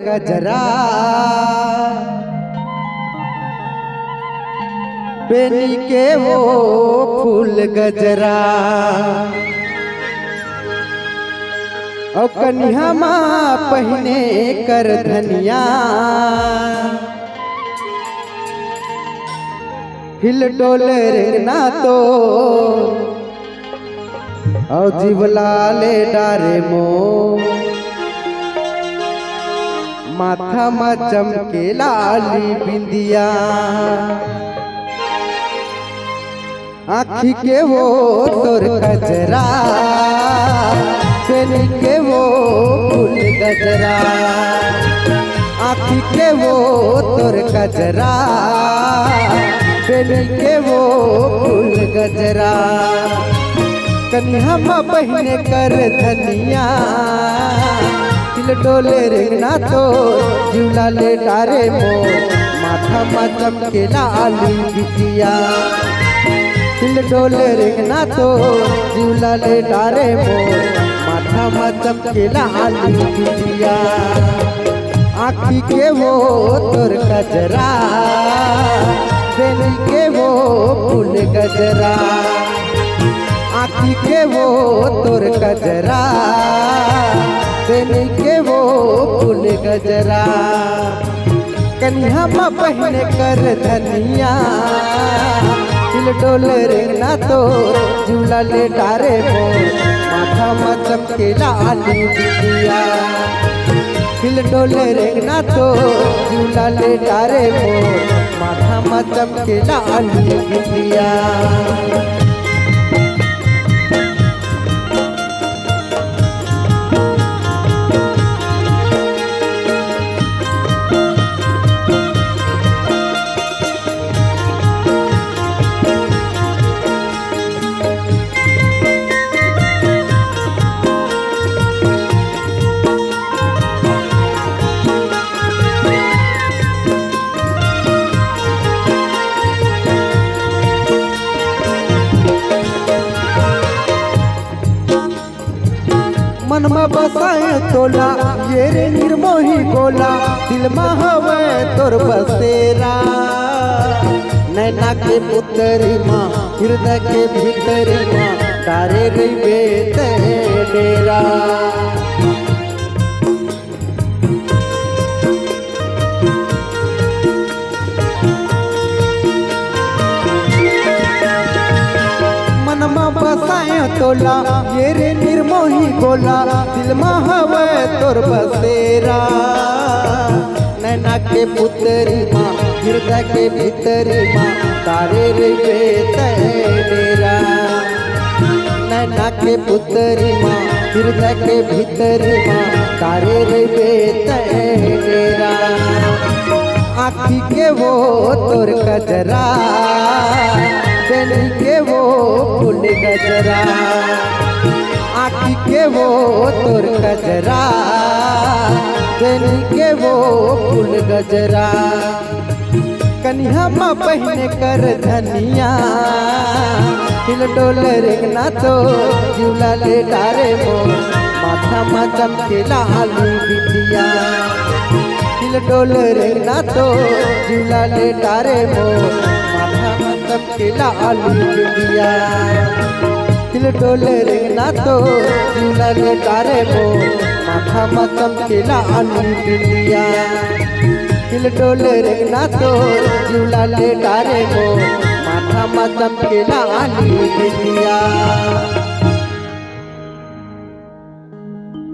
गजरा बेनी के वो फूल गजरा और कन्या माँ पहने कर धनिया हिल डोले रेंगना तो और जीवला ले डारे मो माथा मा चमके लाली बिंदिया आँखी के वो तोर गजरा बेनी के वो फूल गजरा आँखी के वो तोर गजरा बेनी के वो फूल गजरा कन्या माँ बहने कर धनिया दिल डोले रेंगना तो जीवला ले डारे मो माथा मा चमके लाली बिटिया दिल डोले रेंगना तो जीवला ले डारे मो माथा मा चमके लाली बिटिया आँखी के वो तोर गजरा बेनी के वो फूल गजरा आँखी के वो तोर गजरा बेनी के वो फूल गजरा कन्या माँ पहने कर धनिया दिल डोले रेंगना तो जीवला ले डारे मो माथा मा चमके लाली बिटिया दिल डोले रेंगना तो जीवला ले डारे मो माथा मा चमके लाली बिटिया मन में बसाए तोला ये रे निर्मोही गोला दिल में हवे तोर बसेरा नैना के पुतरी माँ हृदय के भीतरी माँ तारे रे बेते डेरा मन में बसाए तोला ये रे निर्मोही गोला दिल में हवे तोर बसेरा नैना के पुतरी माँ हृदय के भीतरी माँ तारे रे बेते डेरा नैना के पुतरी माँ हृदय के भीतरी माँ तारे रे बेते डेरा आँखी के वो तोर गजरा बेनी के वो फूल गजरा आँखी के वो तोर गजरा बेनी के वो फूल गजरा कन्या माँ पहने कर धनिया दिल डोले रेंगना तो जीवला ले डारे मो माथा मा चमके लाली बिटिया दिल डोले रेंगना तो जीवला ले डारे मो माथा मा चमके लाली बिटिया दिल डोले रेंगना तो जीवला ले डारे मो माथा मा चमके लाली बिटिया दिल डोले रेंगना तो जीवला ले डारे मो माथा मा चमके लाली बिटिया।